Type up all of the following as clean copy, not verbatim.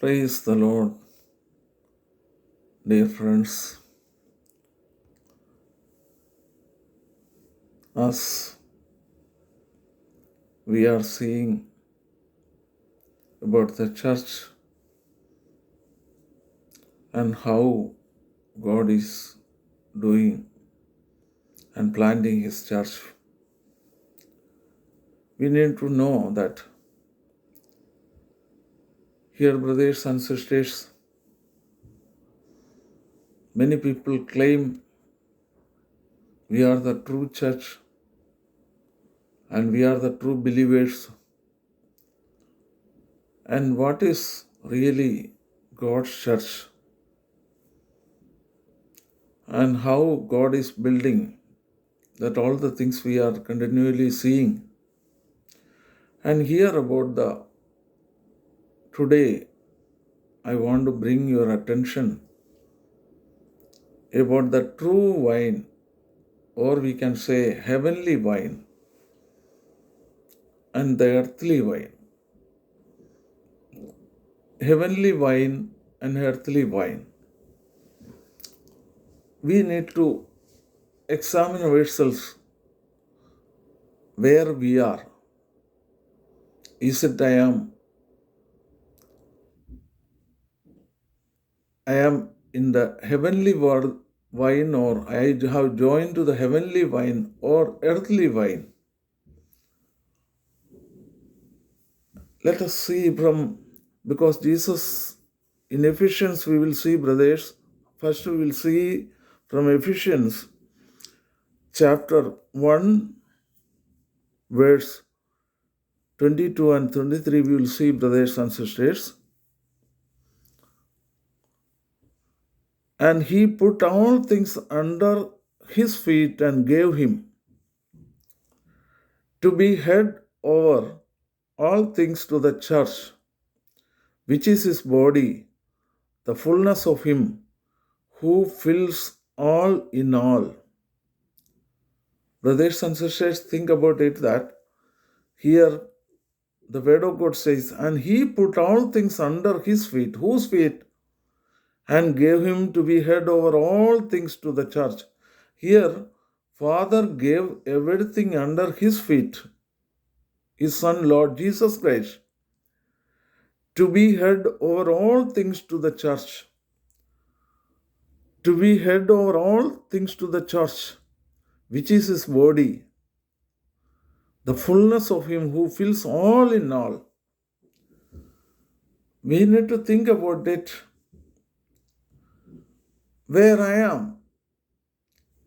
Praise the Lord, dear friends. As we are seeing about the church and how God is doing and planting His church, we need to know that here, brothers and sisters, many people claim we are the true church and we are the true believers. And what is really God's church and how God is building that all the things we are continually seeing and hear about the today I want to bring your attention about the true wine, or we can say heavenly wine and the earthly wine. Heavenly wine and earthly wine. We need to examine ourselves where we are. Is it I am in the heavenly wine, or I have joined to the heavenly wine or earthly wine? Let us see because Jesus, in Ephesians, we will see, brothers, first we will see from Ephesians chapter 1, verse 22 and 23, we will see, brothers and sisters. And he put all things under his feet and gave him to be head over all things to the church, which is his body, the fullness of him who fills all in all. Brothers and sisters, think about it that here the word of God says, and he put all things under his feet. Whose feet? And gave him to be head over all things to the church. Here, Father gave everything under his feet, his Son, Lord Jesus Christ, to be head over all things to the church. To be head over all things to the church, which is his body, the fullness of him who fills all in all. We need to think about it. Where I am.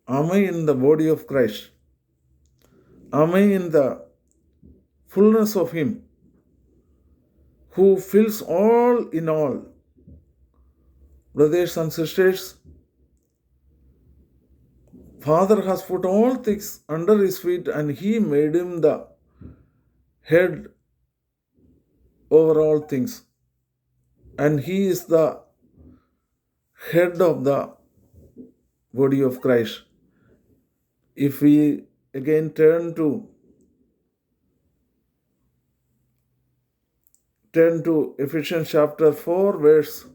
Am I in the body of Christ? Am I in the fullness of him who fills all in all? Brothers and sisters, Father has put all things under his feet and he made him the head over all things. And he is the head of the body of Christ. If we again turn to Ephesians chapter 4, verse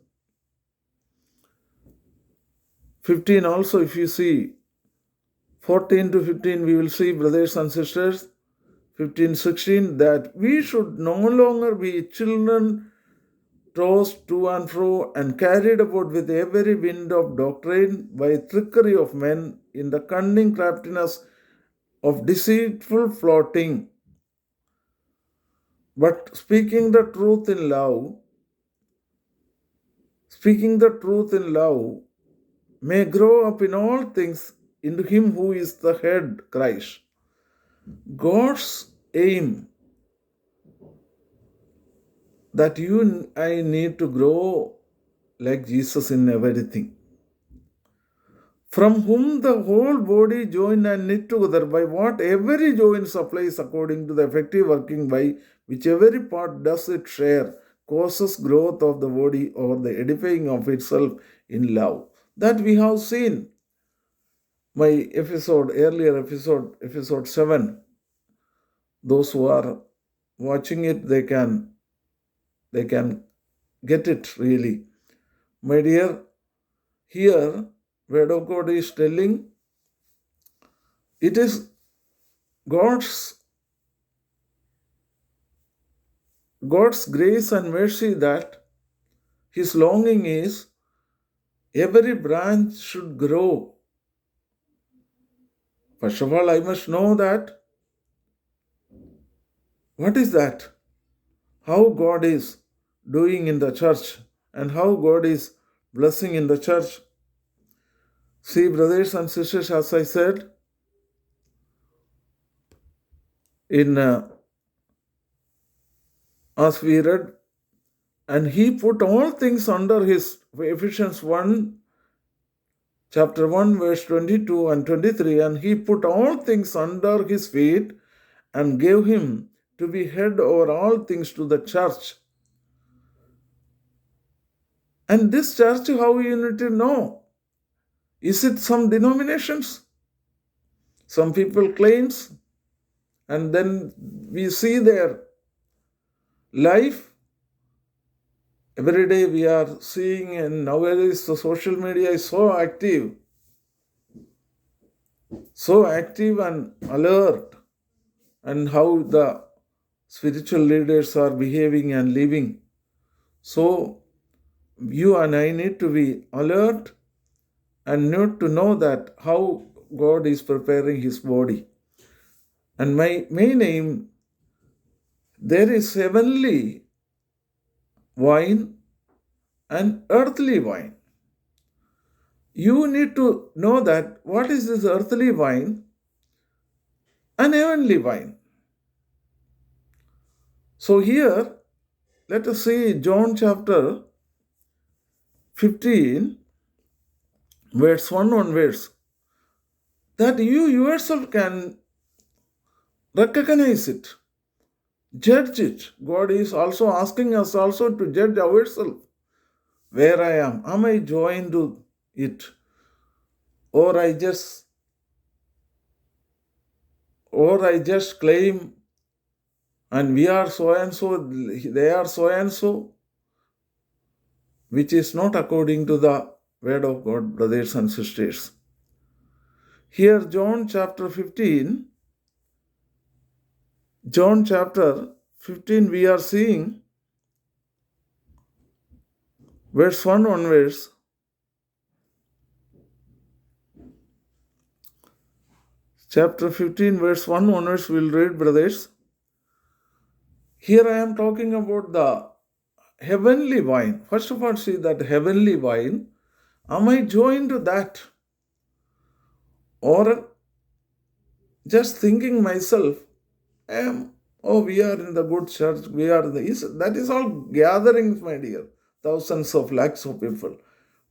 15, also if you see 14 to 15, we will see, brothers and sisters, 15, 16, that we should no longer be children tossed to and fro and carried about with every wind of doctrine by trickery of men in the cunning craftiness of deceitful plotting, but speaking the truth in love, may grow up in all things into him who is the head, Christ. God's aim that you and I need to grow like Jesus in everything, from whom the whole body joined and knit together by what every joint supplies according to the effective working by which every part does its share, causes growth of the body or the edifying of itself in love. That we have seen my earlier episode 7. Those who are watching it, they can get it really. My dear, here, Word of God is telling it is God's God's grace and mercy that His longing is every branch should grow. First of all, I must know that what is that? How God is doing in the church and how God is blessing in the church. See, brothers and sisters, as I said, in as we read, and He put all things under His, Ephesians 1, chapter 1, verse 22 and 23, and He put all things under His feet and gave Him to be head over all things to the church. And this church, how you need to know? Is it some denominations? Some people claims, and then we see their life. Every day we are seeing, and nowadays the social media is so active and alert, and how the spiritual leaders are behaving and living. So you and I need to be alert and need to know that how God is preparing His body. And my main aim, there is heavenly wine and earthly wine. You need to know that what is this earthly wine and heavenly wine. So here, let us see John chapter 15, verse 1 onwards, that you yourself can recognize it, judge it. God is also asking us also to judge ourselves. Where I am I joined to it? Or I just claim, and we are so and so, they are so and so, which is not according to the word of God, brothers and sisters. Here, John chapter 15, we are seeing verse 1 onwards. Chapter 15, verse 1 onwards, we'll read, brothers. Here I am talking about the heavenly wine. First of all, see that heavenly wine. Am I joined to that? Or just thinking myself, we are in the good church, we are that is all gatherings, my dear, thousands of lakhs of people.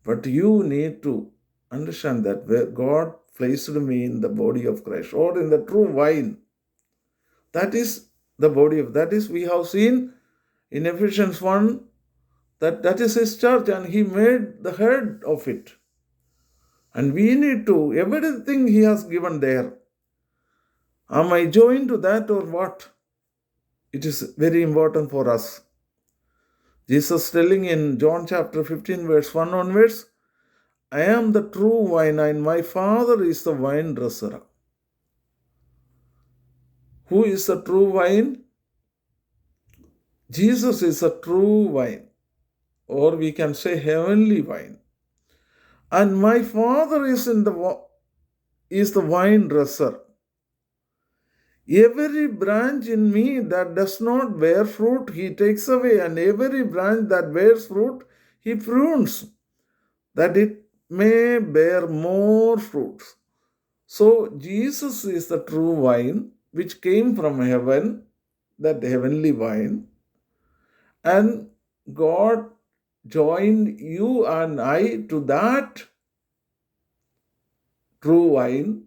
But you need to understand that where God placed me in the body of Christ, or in the true wine, that is the body of, that is we have seen in Ephesians 1, that is His church, and He made the head of it. And we need to, everything He has given there. Am I joined to that or what? It is very important for us. Jesus telling in John chapter 15, verse 1 onwards, I am the true wine, and my Father is the vine dresser. Who is the true wine? Jesus is a true wine, or we can say heavenly wine. And my Father is the vine dresser. Every branch in me that does not bear fruit, He takes away, and every branch that bears fruit, He prunes, that it may bear more fruits. So Jesus is the true wine which came from heaven, that heavenly wine, and God joined you and I to that true wine.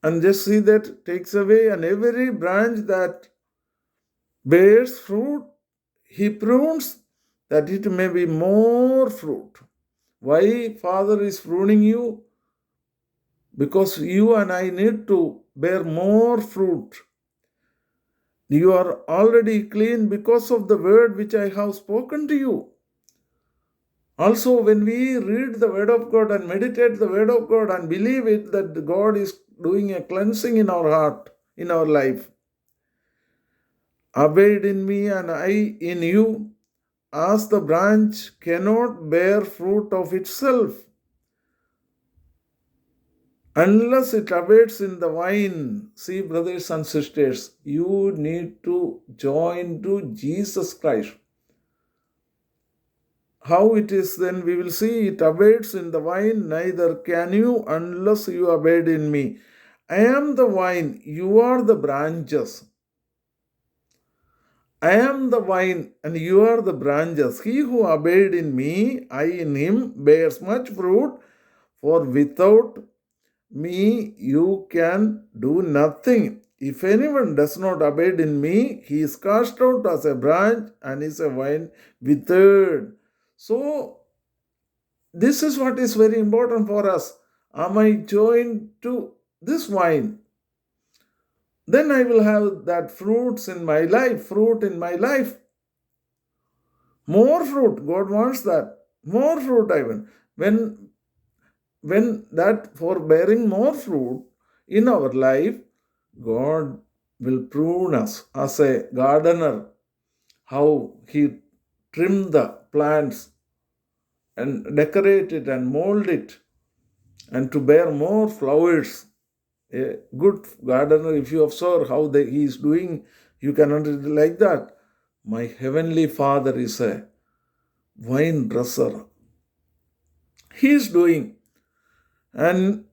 And just see that takes away, and every branch that bears fruit, He prunes, that it may be more fruit. Why Father is pruning you? Because you and I need to bear more fruit. You are already clean because of the word which I have spoken to you. Also, when we read the word of God and meditate the word of God and believe it, that God is doing a cleansing in our heart, in our life. Abide in me and I in you, as the branch cannot bear fruit of itself unless it abides in the vine. See, brothers and sisters, you need to join to Jesus Christ. How it is then, we will see, it abides in the vine, neither can you unless you abide in me. I am the vine, you are the branches. I am the vine, and you are the branches. He who abides in me, I in him, bears much fruit, for without me you can do nothing. If anyone does not abide in me, he is cast out as a branch and is a vine withered. So, this is what is very important for us. Am I joined to this vine? Then I will have that fruit in my life. More fruit. God wants that. More fruit I want. When that for bearing more fruit in our life, God will prune us as a gardener, how he trimmed the plants and decorate it and mold it and to bear more flowers. A good gardener, if you observe how he is doing, you can understand like that. My heavenly Father is a vine dresser. He is doing. And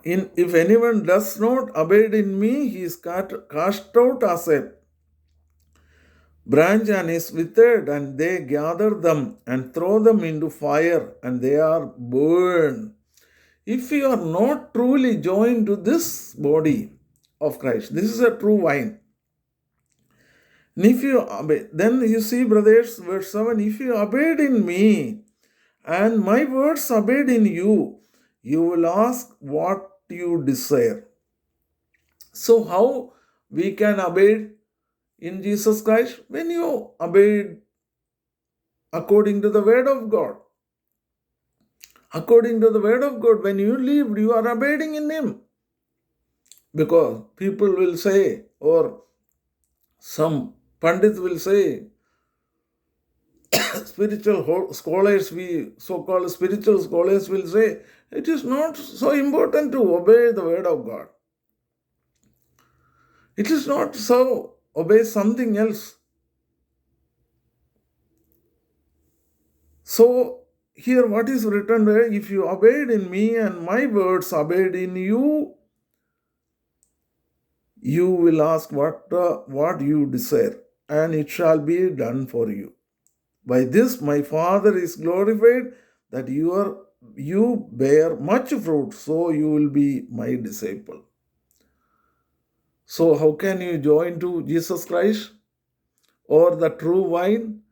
if anyone does not abide in me, he is cast out as a branch and is withered, and they gather them and throw them into fire, and they are burned. If you are not truly joined to this body of Christ, this is a true vine. And if you abide, then you see, brothers, verse 7, if you abide in me and my words abide in you, you will ask what you desire. So, how we can abide in Jesus Christ? When you abide according to the word of God. According to the word of God, when you live, you are abiding in Him. Because people will say, or some Pandit will say, spiritual scholars, we so-called spiritual scholars will say, it is not so important to obey the word of God. It is not so, obey something else. So, here what is written there, if you abide in me and my words abide in you, you will ask what you desire, and it shall be done for you. By this my Father is glorified, that you bear much fruit, so you will be my disciple. So how can you join to Jesus Christ or the true vine?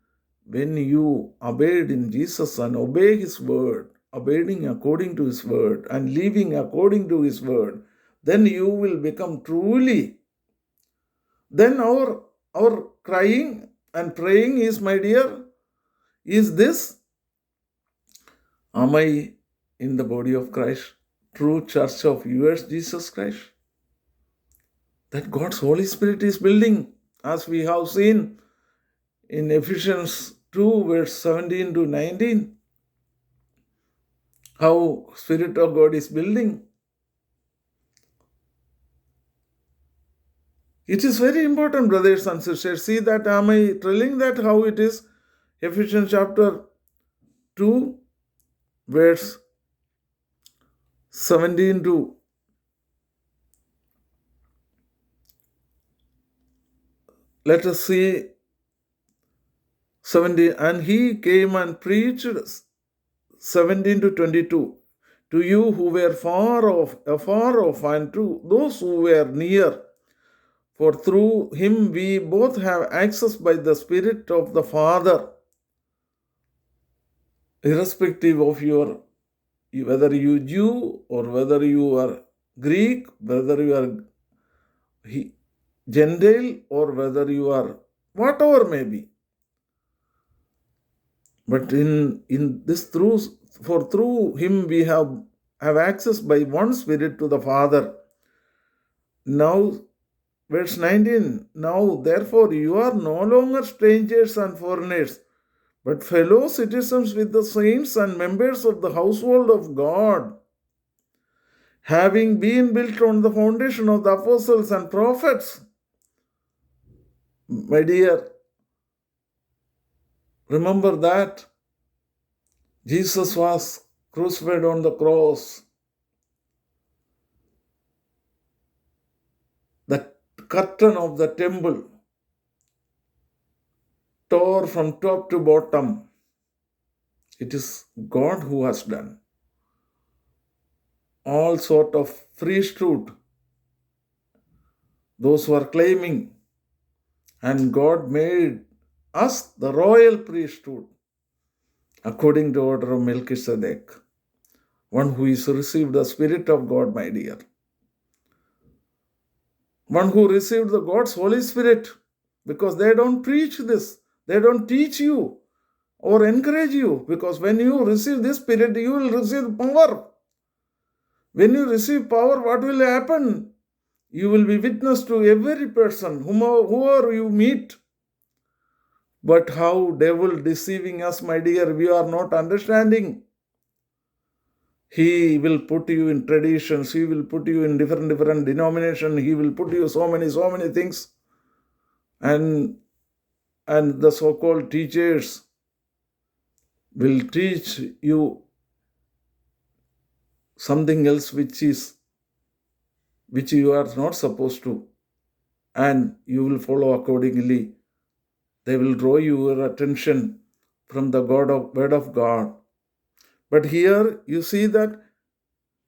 When you abide in Jesus and obey His word, abiding according to His word and living according to His word, then you will become truly. Then our crying and praying is, my dear, is this: am I in the body of Christ, true church of yours, Jesus Christ? That God's Holy Spirit is building, as we have seen in Ephesians 2, verse 17 to 19, how Spirit of God is building. It is very important, brothers and sisters. See that, am I telling that how it is? Ephesians chapter 2, verse 17 to let us see 17. And he came and preached 17 to 22 to you who were afar off, and to those who were near. For through him we both have access by the Spirit of the Father, irrespective of whether you Jew or whether you are Greek, whether you are Gentile, or whether you are whatever may be. But in this through him we have access by one Spirit to the Father. Now, verse 19, now therefore you are no longer strangers and foreigners, but fellow citizens with the saints and members of the household of God, having been built on the foundation of the apostles and prophets. My dear, remember that Jesus was crucified on the cross. The curtain of the temple tore from top to bottom. It is God who has done. All sort of priesthood, those who are claiming, and God made us the royal priesthood according to order of Melchizedek, one who is received the Spirit of God, my dear. One who received the God's Holy Spirit, because they don't preach this, they don't teach you or encourage you, because when you receive this Spirit, you will receive power. When you receive power, what will happen? You will be witness to every person, whoever you meet. But how devil deceiving us, my dear, we are not understanding. He will put you in traditions, he will put you in different denominations, he will put you so many things. And the so-called teachers will teach you something else which you are not supposed to, and you will follow accordingly. They will draw your attention from the word of God. But here you see that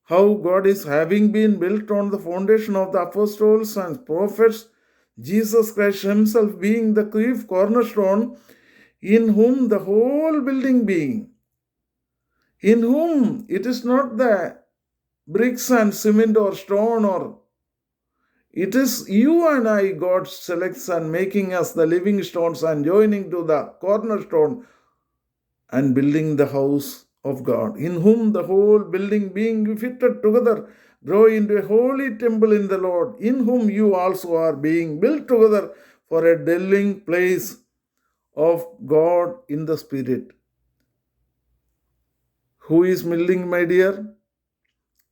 how God is having been built on the foundation of the apostles and prophets, Jesus Christ himself being the chief cornerstone, in whom the whole building being, in whom it is not the bricks and cement or stone, or it is you and I, God selects and making us the living stones and joining to the cornerstone and building the house of God, in whom the whole building being fitted together grow into a holy temple in the Lord, in whom you also are being built together for a dwelling place of God in the Spirit. Who is building, my dear?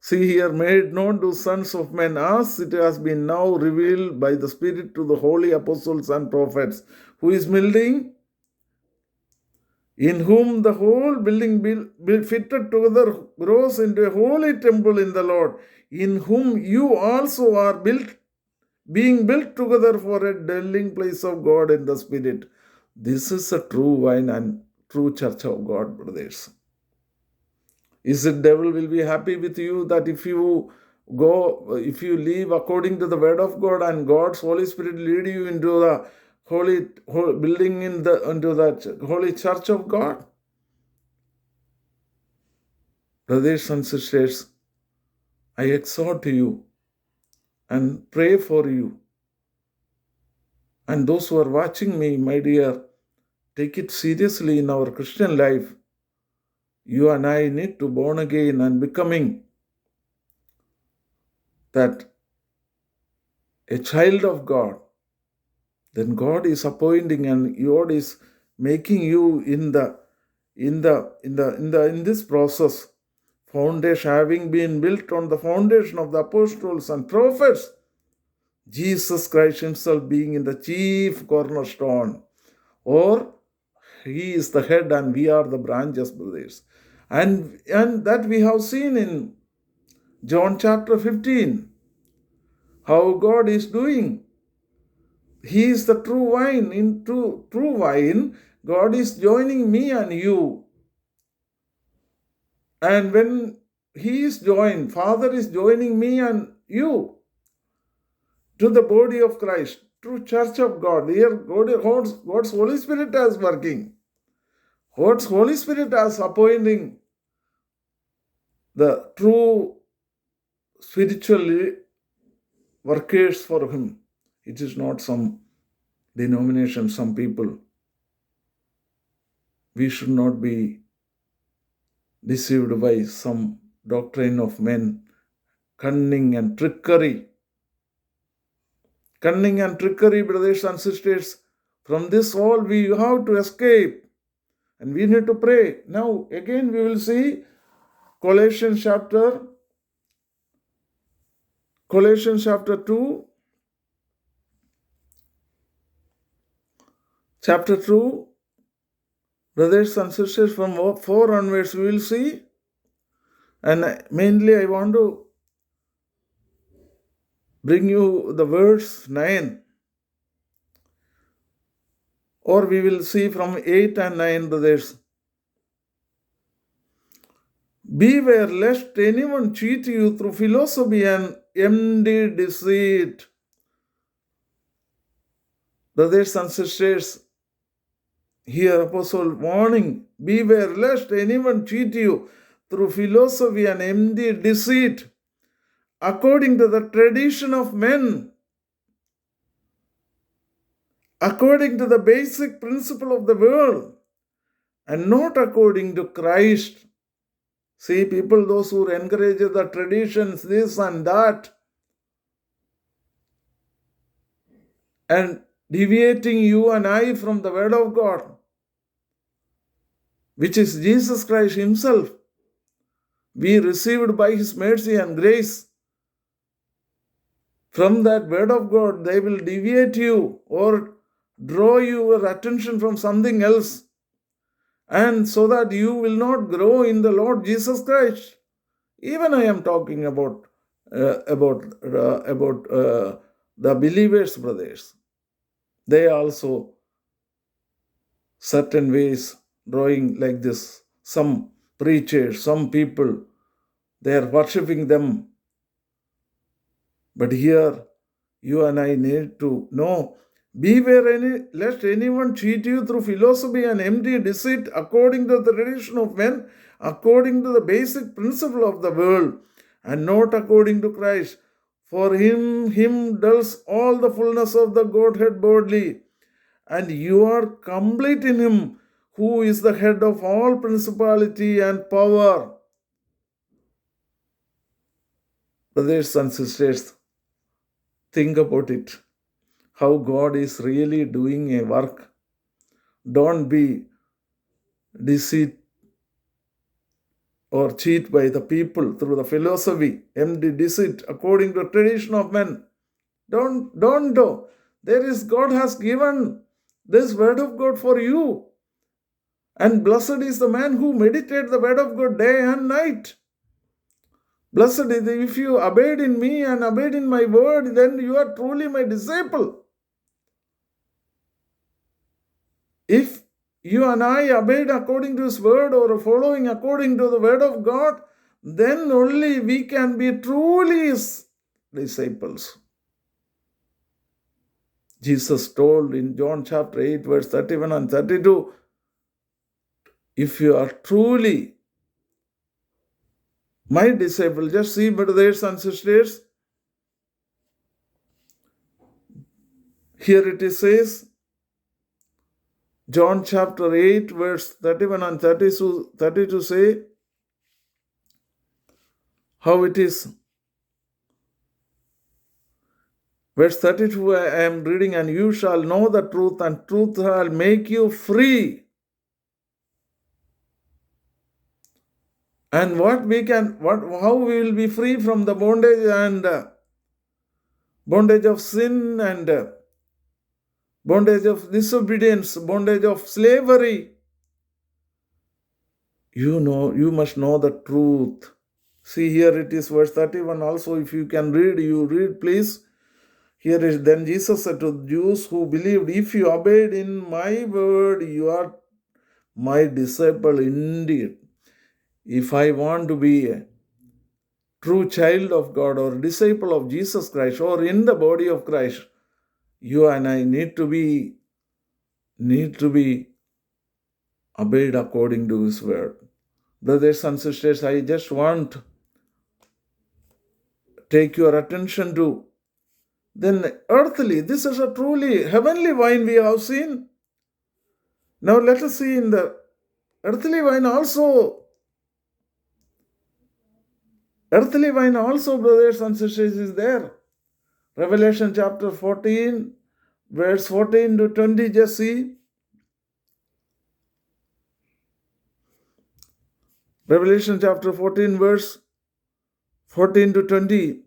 See here, made known to sons of men, as it has been now revealed by the Spirit to the holy apostles and prophets. Who is building? In whom the whole building fitted together grows into a holy temple in the Lord, in whom you also are being built together for a dwelling place of God in the Spirit. This is a true vine and true church of God, brothers. Is the devil will be happy with you that if you live according to the word of God and God's Holy Spirit lead you into the holy building into the holy church of God? Brothers and sisters, I exhort you and pray for you. And those who are watching me, my dear, take it seriously in our Christian life. You and I need to born again and becoming that a child of God. Then God is appointing and God is making you in this process, foundation having been built on the foundation of the apostles and prophets, Jesus Christ himself being in the chief cornerstone, or he is the head and we are the branches, brothers. And that we have seen in John chapter 15, how God is doing. He is the true vine. In true vine, God is joining me and you. And when he is joined, Father is joining me and you to the body of Christ, true church of God. Here, God's Holy Spirit is working. God's Holy Spirit is appointing the true spiritually workers for him. It is not some denomination, some people. We should not be deceived by some doctrine of men, cunning and trickery. Cunning and trickery, brothers and sisters. From this all we have to escape. And we need to pray. Now, again, we will see Colossians chapter 2. Chapter 2, brothers and sisters, from 4 onwards, we will see. And mainly, I want to bring you the verse 9. Or we will see from 8 and 9, brothers. Beware lest anyone cheat you through philosophy and empty deceit. Brothers and sisters, here Apostle warning, beware lest anyone cheat you through philosophy and empty deceit, according to the tradition of men, according to the basic principle of the world, and not according to Christ. See, people, those who encourage the traditions, this and that, and deviating you and I from the Word of God, which is Jesus Christ Himself, we received by His mercy and grace. From that Word of God, they will deviate you or draw your attention from something else, and so that you will not grow in the Lord Jesus Christ. Even I am talking about the believers, brothers. They also certain ways drawing like this. Some preachers, some people, they are worshipping them. But here, you and I need to know, beware lest anyone cheat you through philosophy and empty deceit, according to the tradition of men, according to the basic principle of the world, and not according to Christ. For him dwells all the fullness of the Godhead bodily, and you are complete in Him, who is the head of all principality and power. Brothers and sisters, think about it, how God is really doing a work. Don't be deceived or cheat by the people through the philosophy, empty deceit, according to tradition of men. Don't do. God has given this Word of God for you. And blessed is the man who meditates the Word of God day and night. Blessed is if you abide in me and abide in my word, then you are truly my disciple. If you and I abide according to His word or following according to the word of God, then only we can be truly His disciples. Jesus told in John chapter 8, verse 31 and 32, if you are truly my disciple, just see, brothers and sisters, here it says, John chapter 8, verse 31 and 32 say how it is. Verse 32 I am reading, and you shall know the truth, and truth shall make you free. And how we will be free from the bondage and bondage of sin and bondage of disobedience, bondage of slavery. You must know the truth. See, here it is, verse 31 also. If you can read, you read, please. Here is, then Jesus said to the Jews who believed, if you abide in my word, you are my disciple indeed. If I want to be a true child of God or disciple of Jesus Christ or in the body of Christ, you and I need to be obeyed according to His word. Brothers and sisters, I just want take your attention to. Then earthly, this is a truly heavenly wine we have seen. Now let us see in the earthly wine also. Earthly wine also, brothers and sisters, is there. Revelation chapter 14, verse 14 to 20, just see. Revelation chapter 14, verse 14 to 20.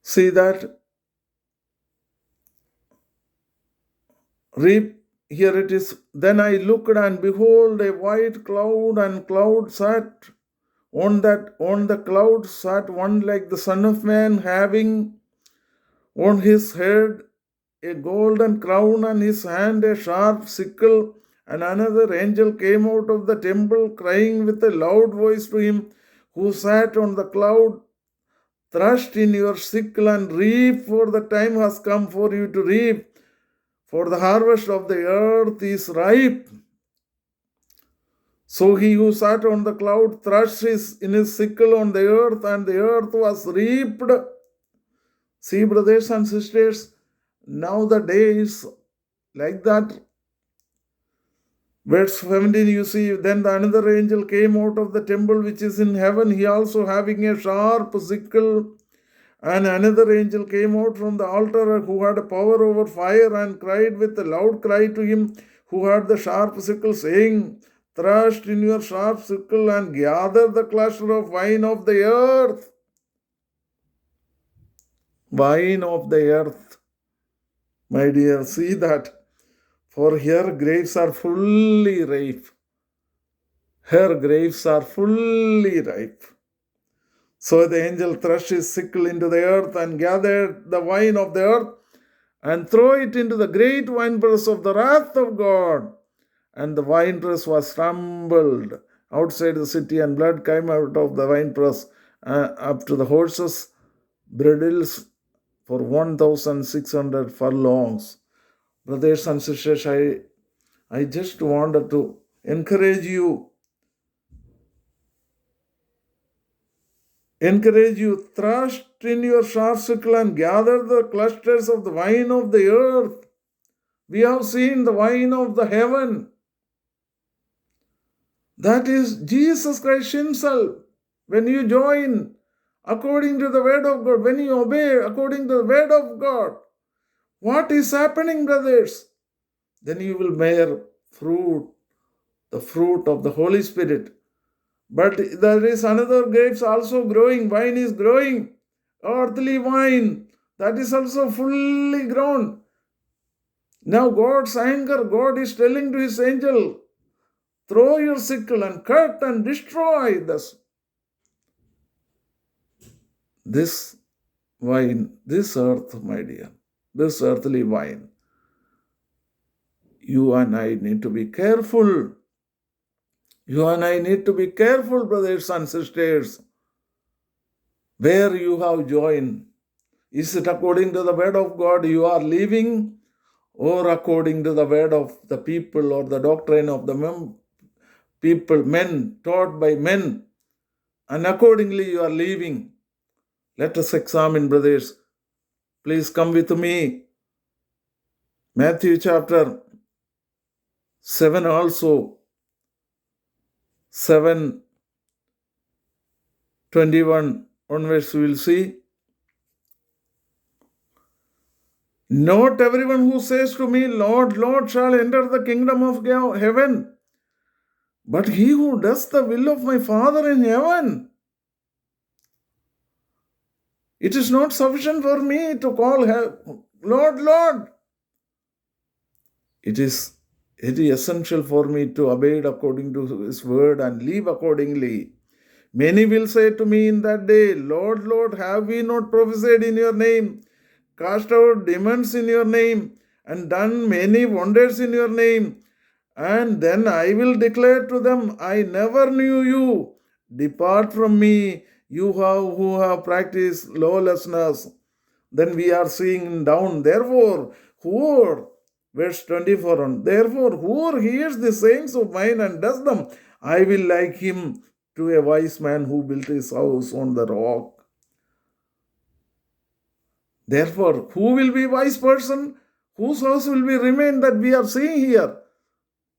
See that. Reap, here it is. Then I looked, and behold, a white cloud, and cloud sat on the cloud sat one like the Son of Man, having on his head a golden crown, and his hand a sharp sickle. And another angel came out of the temple, crying with a loud voice to him who sat on the cloud, thrust in your sickle and reap, for the time has come for you to reap, for the harvest of the earth is ripe. So he who sat on the cloud thrust in his sickle on the earth, and the earth was reaped. See, brothers and sisters, now the day is like that. Verse 17, you see, then another angel came out of the temple which is in heaven, he also having a sharp sickle. And another angel came out from the altar, who had power over fire, and cried with a loud cry to him who had the sharp sickle, saying, thrust in your sharp sickle and gather the cluster of wine of the earth. Wine of the earth. My dear, see that. For her grapes are fully ripe. Her grapes are fully ripe. So the angel thrust his sickle into the earth and gathered the wine of the earth and threw it into the great winepress of the wrath of God. And the winepress was trampled outside the city, and blood came out of the winepress up to the horses' bridles for 1,600 furlongs. Brothers and sisters, I just wanted to encourage you, thrust in your sharp sickle and gather the clusters of the wine of the earth. We have seen the wine of the heaven. That is Jesus Christ himself. When you join according to the word of God, when you obey according to the word of God, what is happening, brothers? Then you will bear fruit, the fruit of the Holy Spirit. But there is another grapes also growing. Wine is growing. Earthly wine. That is also fully grown. Now God's anger, God is telling to his angel, throw your sickle and cut and destroy this wine, this earth, my dear, this earthly wine. You and I need to be careful. You and I need to be careful, brothers and sisters, where you have joined. Is it according to the word of God you are living, or according to the word of the people or the doctrine of the people, men, taught by men, and accordingly you are living? Let us examine, brothers. Please come with me. Matthew chapter 7 also. 7:21 onwards we will see. Not everyone who says to me, Lord, Lord, shall enter the kingdom of heaven, but he who does the will of my Father in heaven. It is not sufficient for me to call Lord, Lord. It is essential for me to obey according to his word and live accordingly. Many will say to me in that day, Lord, Lord, have we not prophesied in your name, cast out demons in your name, and done many wonders in your name? And then I will declare to them, I never knew you. Depart from me, you who have practiced lawlessness. Then we are seeing down, therefore, verse 24 on, therefore, who hears the sayings of mine and does them, I will like him to a wise man who built his house on the rock. Therefore, who will be wise person? Whose house will be remain that we are seeing here?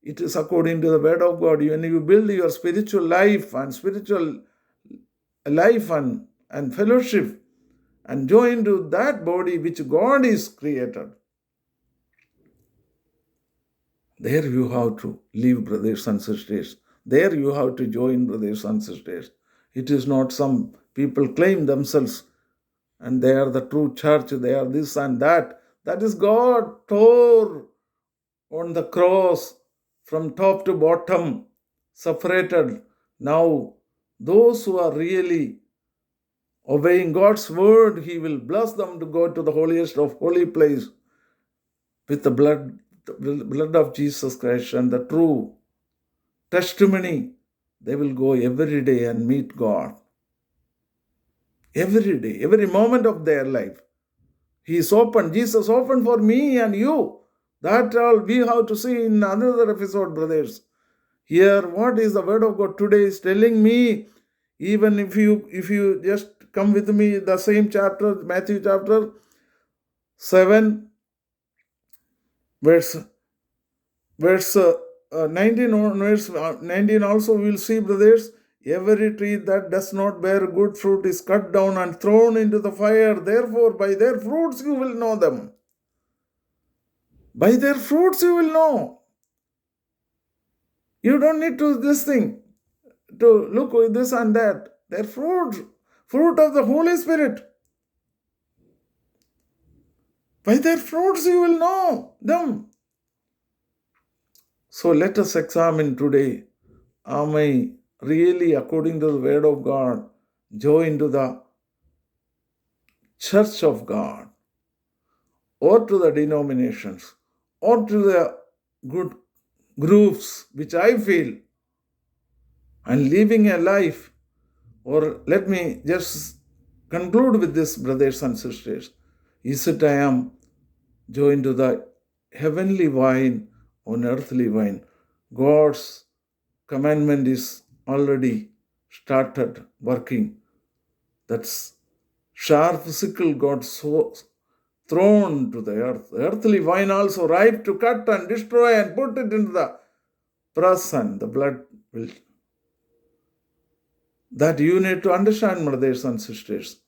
It is according to the word of God. When you build your spiritual life and and fellowship and join to that body which God is created, there you have to live, brothers and sisters. There you have to join, brothers and sisters. It is not some people claim themselves and they are the true church, they are this and that. That is God tore on the cross from top to bottom, separated. Now, those who are really obeying God's word, He will bless them to go to the holiest of holy place with the blood of Jesus Christ and the true testimony. They will go every day and meet God. Every day, every moment of their life. He is open. Jesus opened for me and you. That all we have to see in another episode, brothers. Here, what is the word of God today is telling me, even if you just come with me, the same chapter, Matthew chapter 7, verse 19 on verse 19 also we will see, brothers, every tree that does not bear good fruit is cut down and thrown into the fire. Therefore, by their fruits you will know them. By their fruits you will know. You don't need to this thing to look with this and that. Their fruit of the Holy Spirit. By their fruits you will know them. So let us examine today, am I really, according to the word of God, joined to the church of God, or to the denominations, or to the good groups which I feel, and living a life? Or let me just conclude with this, brothers and sisters. Is it I am joined to the heavenly vine on earthly vine? God's commandment is already started working. That's sharp sickle got so thrown to the earth. The earthly vine also ripe to cut and destroy and put it into the press, and the blood will. That you need to understand, brothers and sisters.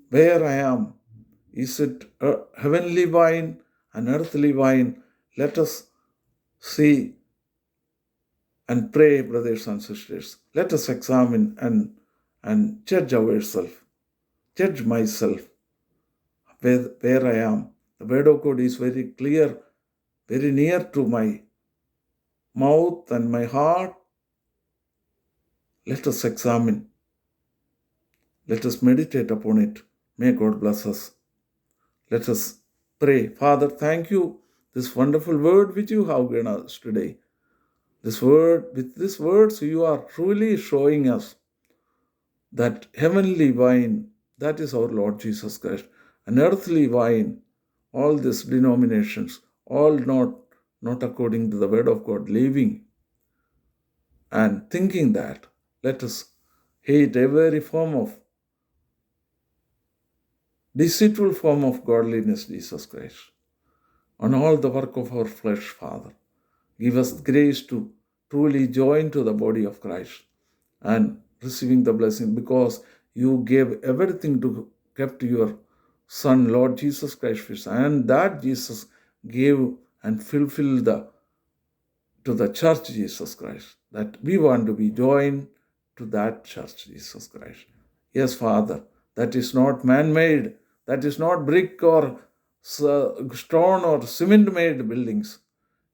Where I am, is it a heavenly vine, an earthly vine? Let us see and pray, brothers and sisters. Let us examine and judge ourselves, judge myself, where I am. The word of God is very clear, very near to my mouth and my heart. Let us examine. Let us meditate upon it. May God bless us. Let us pray. Father, thank you, this wonderful word which you have given us today. This word, with these words, you are truly showing us that heavenly vine, that is our Lord Jesus Christ. An earthly vine, all these denominations, all not according to the word of God, living and thinking that. Let us hate every form of deceitful form of godliness, Jesus Christ, on all the work of our flesh, Father. Give us grace to truly join to the body of Christ and receiving the blessing, because you gave everything to kept your Son, Lord Jesus Christ, and that Jesus gave and fulfilled to the church, Jesus Christ, that we want to be joined to that church, Jesus Christ. Yes, Father, that is not man-made, that is not brick or stone or cement-made buildings.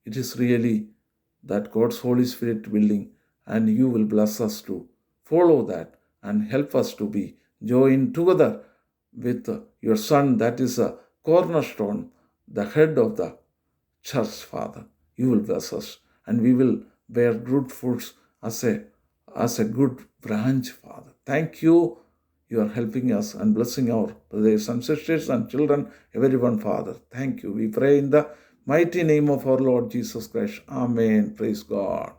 It is really that God's Holy Spirit building, and you will bless us to follow that and help us to be joined together with your Son, that is a cornerstone, the head of the church, Father. You will bless us, and we will bear good fruits as a good branch, Father. Thank you. You are helping us and blessing our brothers and sisters and children, everyone, Father. Thank you. We pray in the mighty name of our Lord Jesus Christ. Amen. Praise God.